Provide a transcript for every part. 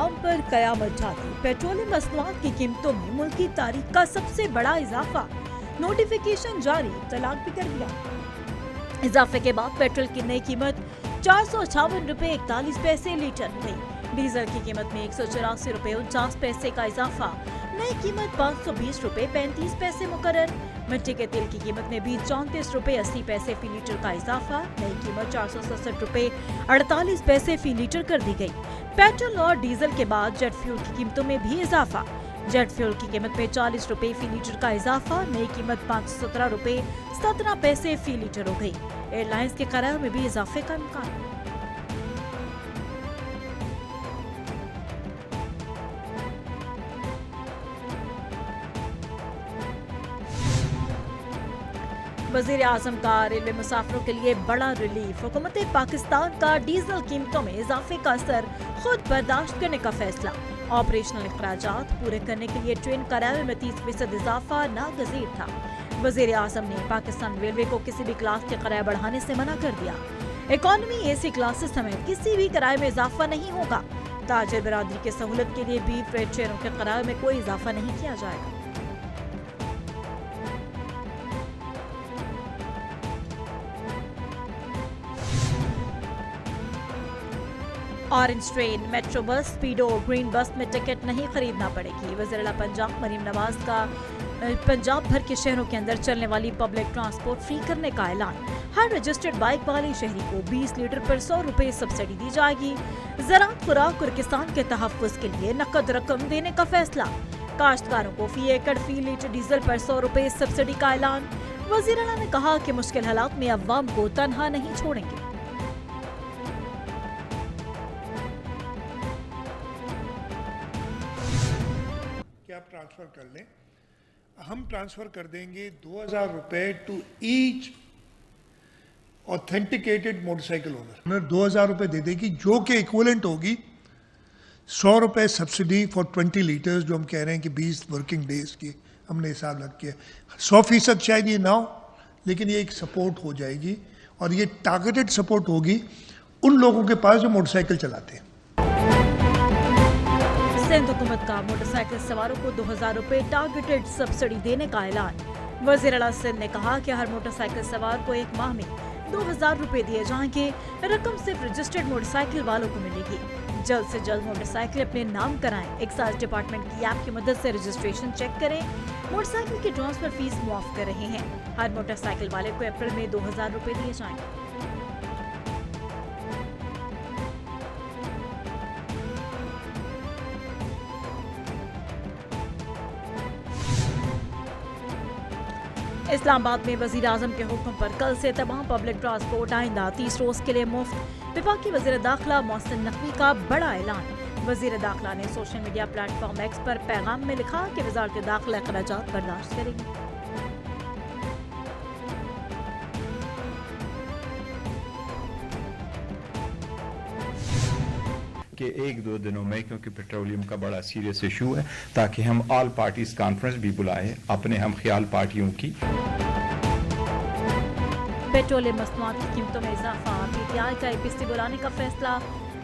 अवाम पर कयामत ढाती। पेट्रोलियम मसनूआत की कीमतों में मुल्की तारीख का सबसे बड़ा इजाफा। नोटिफिकेशन जारी, तलाक भी कर दिया। इजाफे के बाद पेट्रोल की नई कीमत 458 रुपए 41 पैसे लीटर हो गई। डीजल की कीमत में 184 रुपए 49 पैसे का इजाफा। नई कीमत 520 रुपए 35 पैसे मुकर्रर। मिट्टी के तेल की कीमत में भी 34 रुपए 80 पैसे फी लीटर का इजाफा। नई कीमत 467 रुपए 48 पैसे फी लीटर कर दी गई। पेट्रोल और डीजल के बाद जेट फ्यूल की कीमतों में भी इजाफा। जेट फ्यूल की कीमत में 40 रुपए फी लीटर का इजाफा। नई कीमत 517 रुपए 17 पैसे फी लीटर हो गई। एयरलाइंस के किराए में भी इजाफे का इम्कान। वज़ीर आज़म का रेलवे मुसाफिरों के लिए बड़ा रिलीफ। हुकूमत पाकिस्तान का डीजल कीमतों में इजाफे का असर खुद बर्दाश्त करने का फैसला। ऑपरेशनल अखराजात पूरे करने के लिए ट्रेन किराए में 30% इजाफा नागज़ीर था। वज़ीर आज़म ने पाकिस्तान रेलवे को किसी भी क्लास के किराया बढ़ाने से मना कर दिया। इकॉनमी एसी क्लासेस समेत किसी भी किराए में इजाफा नहीं होगा। ताजिर बरादरी की सहूलत के लिए भी फ्रेट ट्रेनों के किराए में कोई इजाफा नहीं किया जाएगा। Orange train, metro bus, स्पीडो, green बस में टिकट नहीं खरीदना पड़ेगी। वज़ीर पंजाब मरीम नवाज का पंजाब भर के शहरों के अंदर चलने वाली पब्लिक ट्रांसपोर्ट फ्री करने का ऐलान। हर रजिस्टर्ड बाइक वाले शहरी को 20 लीटर पर 100 रुपए सब्सिडी दी जाएगी। ज़राअत, खुराक और किसान के तहफ़्फ़ुज़ के लिए नकद रकम देने का फैसला। काश्तकारों को फी एकड़ फी लीटर डीजल पर 100 रुपए सब्सिडी का ऐलान। वज़ीर आला ने कहा कि मुश्किल हालात में अवाम को तनहा नहीं छोड़ेंगे। आप ट्रांसफर कर लें, हम ट्रांसफर कर देंगे 2000 रुपए to each authenticated motorcycle owner. 2000 रुपए दे देगी जो कि इक्विवेलेंट होगी 100 रुपए सब्सिडी फॉर 20 लीटर्स, जो हम कह रहे हैं कि 20 वर्किंग डेज की हमने हिसाब रख किया। 100% शायद ये ना हो, लेकिन ये एक सपोर्ट हो जाएगी और ये टारगेटेड सपोर्ट होगी उन लोगों के पास जो मोटरसाइकिल चलाते हैं। सिंध हुकूमत का मोटरसाइकिल सवारों को 2000 रुपए टारगेटेड सब्सिडी देने का ऐलान। वज़ीर आला सिंध ने कहा कि हर मोटरसाइकिल सवार को एक माह में 2000 रुपए दिए जाएंगे। रकम सिर्फ रजिस्टर्ड मोटरसाइकिल वालों को मिलेगी। जल्द से जल्द मोटरसाइकिल अपने नाम कराएं। एक्साइज डिपार्टमेंट की ऐप की मदद से रजिस्ट्रेशन चेक करें। मोटरसाइकिल की ट्रांसफर फीस मुआफ कर रहे हैं। हर मोटरसाइकिल वाले को अप्रैल में 2000 रुपए दिए जाएंगे। इस्लामाबाद में वज़ीर आज़म के हुक्म पर कल से तमाम पब्लिक ट्रांसपोर्ट आइंदा 30 रोज के लिए मुफ्त। विभाग वज़ीर दाखिला मोहसिन नकवी का बड़ा ऐलान। वज़ीर दाखिला ने सोशल मीडिया प्लेटफॉर्म एक्स पर पैगाम में लिखा कि वज़ारत दाखिला अखराजात बर्दाश्त करेगी। कि 1-2 दिनों में, क्योंकि पेट्रोलियम का बड़ा सीरियस इशू है, ताकि हम ऑल पार्टीज कॉन्फ्रेंस भी बुलाएं अपने हम ख्याल पार्टियों की। पेट्रोलियम मसनूआत की कीमतों में इजाफा। पीटीआई का एपीसी बुलाने का फैसला।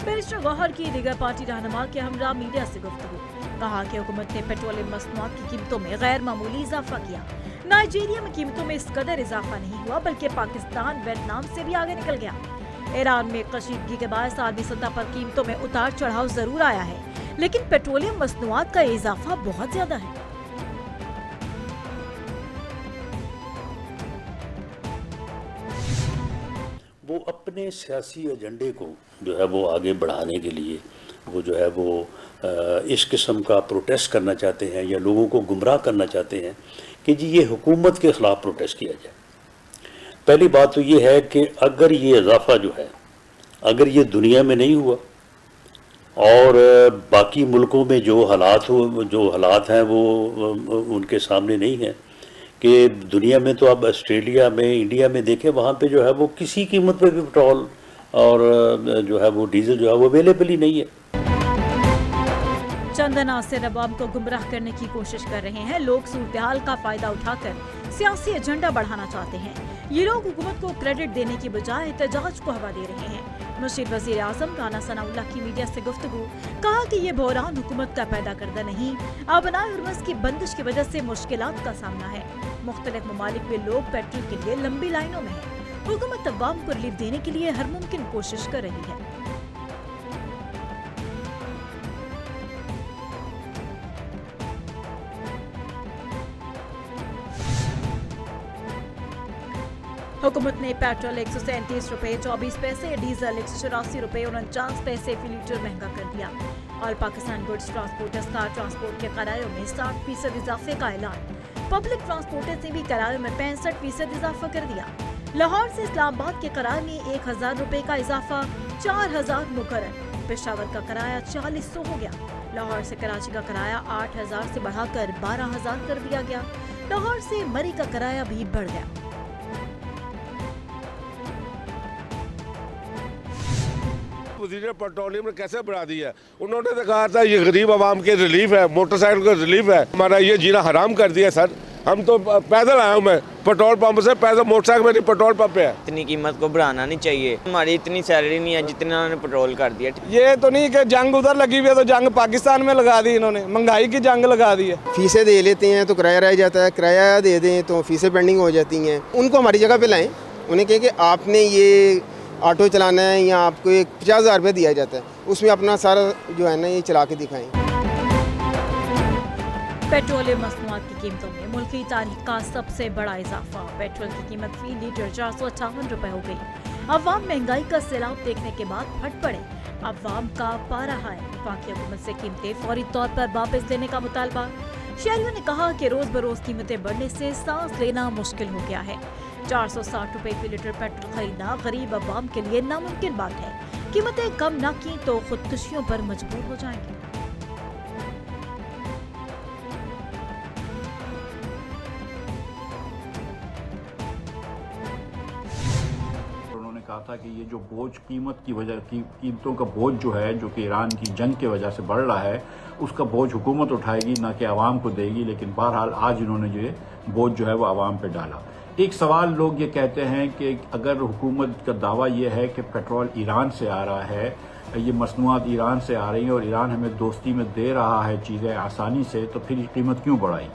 बैरिस्टर गौहर की दीगर पार्टी रहनुमा के हमरा मीडिया से गुफ्तगू। कहा कि हुकूमत ने पेट्रोलियम मसनूआत की कीमतों में गैर मामूली इजाफा किया। नाइजीरिया में कीमतों में इस कदर इजाफा नहीं हुआ, बल्कि पाकिस्तान वियतनाम से भी आगे निकल गया। ईरान में कशीदगी के बाद आलमी सतह पर कीमतों में उतार चढ़ाव जरूर आया है, लेकिन पेट्रोलियम मसनूआत का इजाफा बहुत ज्यादा है। वो अपने सियासी एजेंडे को जो है वो आगे बढ़ाने के लिए वो जो है वो इस किस्म का प्रोटेस्ट करना चाहते हैं या लोगों को गुमराह करना चाहते हैं कि जी ये हुकूमत के ख़िलाफ़ प्रोटेस्ट किया जाए। पहली बात तो ये है कि अगर ये इजाफा जो है, अगर ये दुनिया में नहीं हुआ और बाकी मुल्कों में जो हालात हैं वो उनके सामने नहीं है, कि दुनिया में तो अब ऑस्ट्रेलिया में, इंडिया में देखें, वहाँ पे जो है वो किसी कीमत पे भी पेट्रोल और जो है वो डीजल जो है वो अवेलेबल ही नहीं है। चंद नासिर अवाम को गुमराह करने की कोशिश कर रहे हैं। लोग सूरत-ए-हाल का फायदा उठाकर सियासी एजेंडा बढ़ाना चाहते हैं। ये लोग हुकूमत को क्रेडिट देने की बजाय एहतजाज को हवा दे रहे हैं। मुशीर वजीर आजम राना सनाउल्लाह की मीडिया से गुफ्तगू, कहा कि ये बहरान हुकूमत का पैदा करदा नहीं, आबनाए हुर्मुज़ की बंदिश की वजह से मुश्किलात का सामना है। मुख्तलिफ ममालिक में लोग पेट्रोल के लिए लंबी लाइनों में हैं। हुकूमत अवाम को रिलीफ देने के लिए हर मुमकिन कोशिश कर रही है। हुकूमत ने पेट्रोल 137 रुपए 24 पैसे, डीजल 184 रुपए 49 पैसे फी लीटर महंगा कर दिया। ऑल पाकिस्तान गुड्स ट्रांसपोर्टर्स का ट्रांसपोर्ट के किरायों में 60% इजाफे का ऐलान। पब्लिक ट्रांसपोर्टर्स ने भी किरायों में 65% इजाफा कर दिया। लाहौर से इस्लामाबाद के किराए में 1000 रुपए का इजाफा, 4000 मुकर्रर। पेशावर का किराया 4400 हो गया। लाहौर से कराची का किराया 8000 से बढ़ाकर 12000 कर दिया गया। लाहौर से मरी का किराया भी बढ़ गया। वज़ीर पेट्रोलियम ने कैसे बढ़ा दिया है? उन्होंने तो कहा था ये गरीब आवाम के रिलीफ है, मोटरसाइकिल का रिलीफ है, हमारा ये जीना हराम कर दिया सर। हम तो पैदल आया हूँ, मैं पेट्रोल पंप से पैदल, मोटरसाइकिल मेरी पेट्रोल पंप पे है। इतनी कीमत को बढ़ाना नहीं चाहिए, हमारी इतनी सैलरी नहीं है जितना उन्होंने पेट्रोल कर दिया। ये तो नहीं कि जंग उधर लगी हुई है तो जंग पाकिस्तान में लगा दी, इन्होंने महंगाई की जंग लगा दी है। फीसें दे लेते हैं तो किराया रह जाता है, किराया दे दें तो फीसें पेंडिंग हो जाती हैं। उनको हमारी जगह पे लाएं, उन्हें कहें कि आपने ये ऑटो चलाना है या आपको एक 50,000 रुपये दिया जाता है, उसमें अपना सारा जो है ना ये चला के दिखाएं। पेट्रोलियम मसनूआत की कीमतों में मुल्की तारीख का सबसे बड़ा इजाफा। पेट्रोल की कीमत फी लीटर 458 रुपए हो गई। अवाम महंगाई का सैलाब देखने के बाद फट पड़े। अवाम का पारा है। वफाकी हुकूमत से कीमतें फौरी तौर पर वापस लेने का मुतालबा। शहरियों ने कहा कि रोज बरोज कीमतें बढ़ने से सांस लेना मुश्किल हो गया है। 460 रुपए फी लीटर पेट्रोल खरीदना गरीब अवाम के लिए नामुमकिन बात है। कीमतें कम न की तो खुदकुशियों पर मजबूर हो जाएंगे। उन्होंने कहा था कि ये जो बोझ कीमतों का बोझ जो है, जो कि ईरान की जंग की वजह से बढ़ रहा है, उसका बोझ हुकूमत उठाएगी, ना कि आवाम को देगी। लेकिन बहरहाल आज इन्होंने जो बोझ जो है वो आवाम पे डाला। एक सवाल लोग ये कहते हैं कि अगर हुकूमत का दावा ये है कि पेट्रोल ईरान से आ रहा है, ये मसनूआत ईरान से आ रही हैं और ईरान हमें दोस्ती में दे रहा है चीज़ें आसानी से, तो फिर कीमत क्यों बढ़ाई?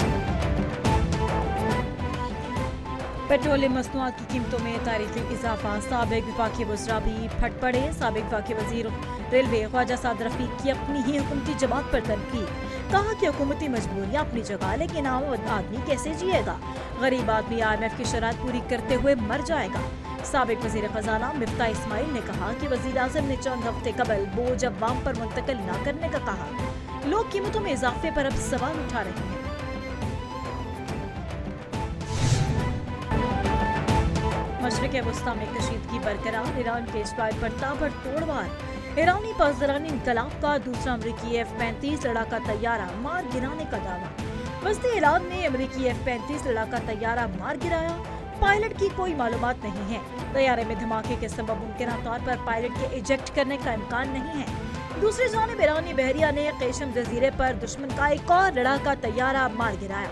पेट्रोलियम मसनूआत की कीमतों में तारीखी इजाफा। साबिक वफाकी वज़रा भी फट पड़े। साबिक वफाकी वज़ीर रेलवे ख्वाजा साद रफीक की अपनी ही हुकूमती जमात पर तनकीद। कहा कि हुकूमती मजबूरियाँ अपनी जगह, लेकिन आम आदमी कैसे जिएगा? गरीब आदमी IMF की शरात पूरी करते हुए मर जाएगा। साबिक वज़ीर खजाना मिफ्ता इस्माइल ने कहा कि वज़ीर आज़म ने चंद हफ्ते कबल बोझ अवाम पर मुंतकिल न करने का कहा। लोग कीमतों में इजाफे पर अब सवाल उठा रहे हैं। मशरिक़ वस्ता में कशीदगी बरकरार। ईरान के इसराइल पर ताबड़तोड़ वार। ईरानी पासदारानी इनकलाब का दूसरा अमरीकी F-35 लड़ाका तैयारा मार गिराने का दावा। वस्ती ईरान ने अमरीकी F-35 लड़ाका तैयारा मार गिराया। पायलट की कोई मालूमात नहीं है। तैयारे में धमाके के सबब मुमकिन तौर पर पायलट के इजेक्ट करने का इम्कान नहीं है। दूसरी जानिब ईरानी बहरिया ने केशम जजीरे पर दुश्मन का एक और लड़ाका तैयारा मार गिराया।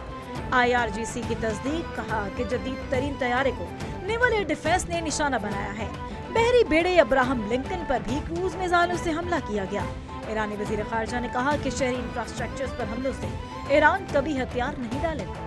IRGC की तस्दीक। कहा कि जदीद तरीन तैयारे को नेवल एयर डिफेंस ने निशाना बनाया है। बहरी बेड़े अब्राहम लिंकन पर भी क्रूज मिसाइलों से हमला किया गया। ईरानी वजीर खारजा ने कहा कि शहरी इंफ्रास्ट्रक्चर पर हमलों से ईरान कभी हथियार नहीं डालेगा।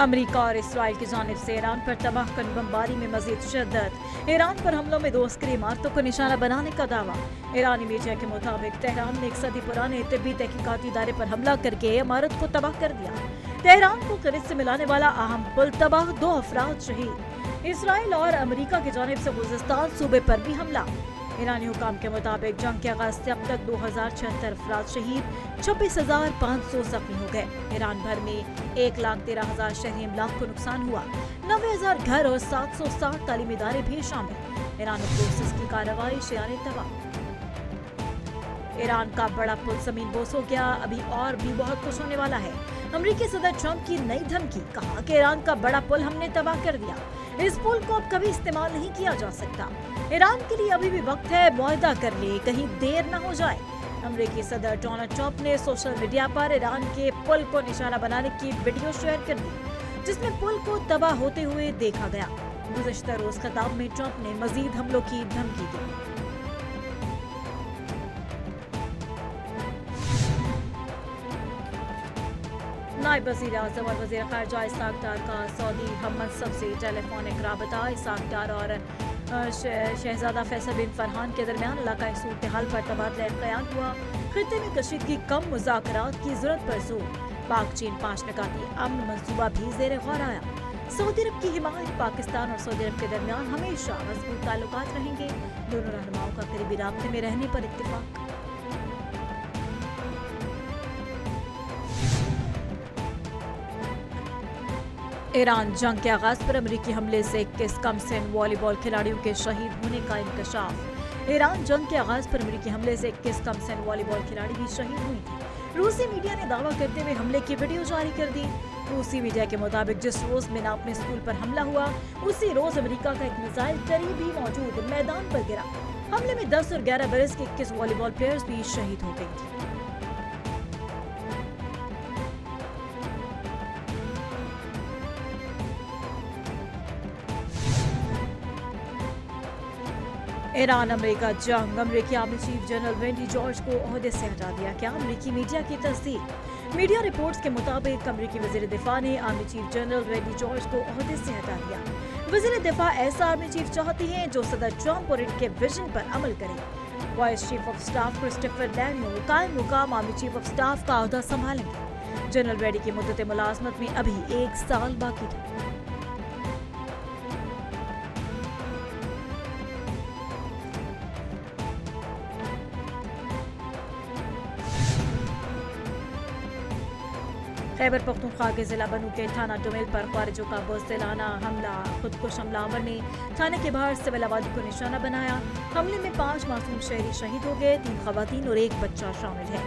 अमरीका और इसराइल की जानिब से ईरान पर तबाहकुन बमबारी में मजीद शिद्दत। ईरान पर हमलों में 2 अस्करी इमारतों को निशाना बनाने का दावा। ईरानी मीडिया के मुताबिक तेहरान ने 1 सदी पुराने तिब्बी तहकीकाती इदारे पर हमला करके इमारत को तबाह कर दिया। तेहरान को क़िरत से मिलाने वाला अहम पुल तबाह, 2 अफराद शहीद। इसराइल और अमरीका की जानिब से खुज़िस्तान सूबे पर भी हमला। ईरानी हुकाम के मुताबिक जंग के आगाज से अब तक 2076 अफराद शहीद, 26,500 जख्मी हो गए। ईरान भर में 1,13,000 शहरी इमलाक को नुकसान हुआ। 90,000 घर और 760 तालीमी इदारे भी शामिल। ईरान फोर्सेस की कार्रवाई शियाने तबाह। ईरान का बड़ा पुल जमीन बोस हो गया। अभी और भी बहुत कुछ होने वाला है। अमरीकी सदर ट्रंप की नई धमकी। कहा कि ईरान का बड़ा पुल हमने तबाह कर दिया। इस पुल को अब कभी इस्तेमाल नहीं किया जा सकता। ईरान के लिए अभी भी वक्त है, मुआहदा कर ले, कहीं देर न हो जाए। अमेरिकी सदर डोनाल्ड ट्रंप ने सोशल मीडिया पर ईरान के पुल को निशाना बनाने की वीडियो शेयर कर दी, जिसमें पुल को तबाह होते हुए देखा गया। गुज़िश्ता रोज खिताब में ट्रंप ने मजीद हमलों की धमकी दी। नायब वज़ीर आज़म और वज़ीर ख़ारिजा इसाक डार का सऊदी हम मनसब से टेलीफोनिक राबता। इसाक डार और शहजादा फैसल बिन फरहान के दरमियान इलाकाई सूरत हाल पर तबादला ख्याल हुआ। खित्ते में कशीदगी कम, मुज़ाकरात की ज़रूरत पर जोर। पाक चीन 5 निकाती अमन मंसूबा भी ज़ेर गौर आया। सऊदी अरब की हिमायत। पाकिस्तान और सऊदी अरब के दरमियान हमेशा मजबूत ताल्लुकात रहेंगे। दोनों रहनुमाओं का करीबी राब्ते में रहने पर इत्तिफाक। ईरान जंग के आगाज पर अमेरिकी हमले से 21 कमसिन वॉलीबॉल खिलाड़ियों के शहीद होने का इंकशाफ। ईरान जंग के आगाज पर अमेरिकी हमले से 21 कमसिन वॉलीबॉल खिलाड़ी भी शहीद हुई थी। रूसी मीडिया ने दावा करते हुए हमले की वीडियो जारी कर दी। रूसी मीडिया के मुताबिक जिस रोज मिनाप में स्कूल पर हमला हुआ, उसी रोज अमेरिका का एक मिसाइल करीब ही मौजूद मैदान पर गिरा। हमले में 10 और 11 बरस के 21 वॉलीबॉल प्लेयर्स भी शहीद हो गई थी। ईरान अमेरिका जंग। अमेरिकी army chief general Wendy George को ओहदे से हटा दिया। क्या? अमेरिकी मीडिया की तस्दीक। मीडिया रिपोर्ट्स के मुताबिक अमेरिकी वज़ीर दिफा ने army chief general Wendy George को ओहदे से हटा दिया। वज़ीर दिफा ऐसा आर्मी चीफ चाहती हैं जो सदर ट्रंप और इनके विजन पर अमल करे। Vice chief of staff Christopher Daniel कायम मुकाम आर्मी चीफ ऑफ स्टाफ का ओहदा संभालेंगे। जनरल वेंडी की मुद्दत मुलाजमत में अभी 1 साल बाकी था। खैबर पख्तूनख्वा के जिला बनू के थाना डोमेल पर ख्वारिजों का बुज़दिलाना हमला। खुदकुश हमलावर ने थाने के बाहर सिविल आबादी को निशाना बनाया। हमले में 5 मासूम शहरी शहीद हो गए, 3 खवातीन और 1 बच्चा शामिल है।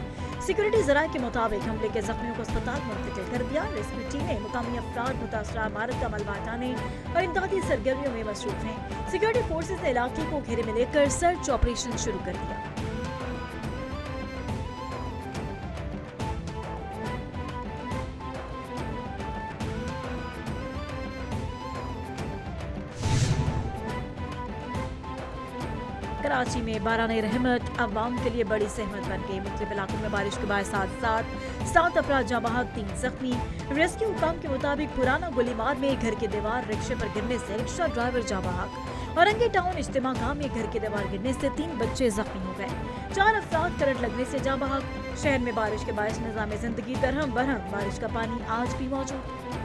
सिक्योरिटी जराये के मुताबिक हमले के जख्मियों को अस्पताल मुंतकिल कर दिया। रेस्क्यू टीमें मुकामी अफराद मुतासरा इमारत का मलबा हटाने और इमदादी सरगर्मियों में मसरूफ हैं। सिक्योरिटी फोर्सेज ने इलाके को घेरे में लेकर सर्च ऑपरेशन शुरू कर दिया। कराची में बाराने रहमत अवाम के लिए बड़ी सहमत बन गई। मुख्तलिफ इलाकों में बारिश के बाद 7 अफराद जाँ बहक, 3 जख्मी। रेस्क्यू हुकाम के मुताबिक पुराना गोलीमार में घर की दीवार रिक्शे पर गिरने से रिक्शा ड्राइवर जाँ बहक। औरंगी टाउन इज्तिमा गांव में घर की दीवार गिरने से 3 बच्चे जख्मी हो गए। 4 अफराद करंट लगने से जाँ बहक। शहर में बारिश के बायस निज़ाम जिंदगी दरहम बरहम। बारिश का पानी आज भी मौजूद।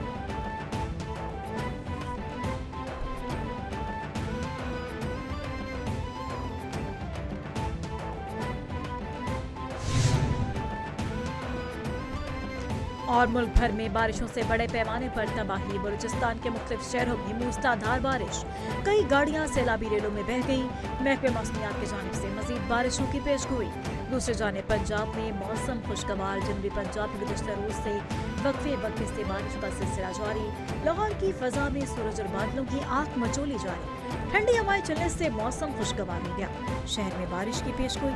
और मुल्क भर में बारिशों से बड़े पैमाने पर तबाही। बलूचिस्तान के मुख्तलिफ शहरों में मूसलाधार बारिश, कई गाड़ियां सैलाबी रेलों में बह गईं। महकमे मौसमियात की जानिब से मजीद बारिशों की पेशगोई। दूसरी जानिब पंजाब में मौसम खुशगवार। जनूबी पंजाब में गुज़िश्ता रोज से वक्फे से बारिश का सिलसिला जारी। लाहौर की फजा में सूरज और बादलों की आंख मचोली जारी। ठंडी हवाएं चलने से मौसम खुशगवार हो गया। शहर में बारिश की पेशगोई।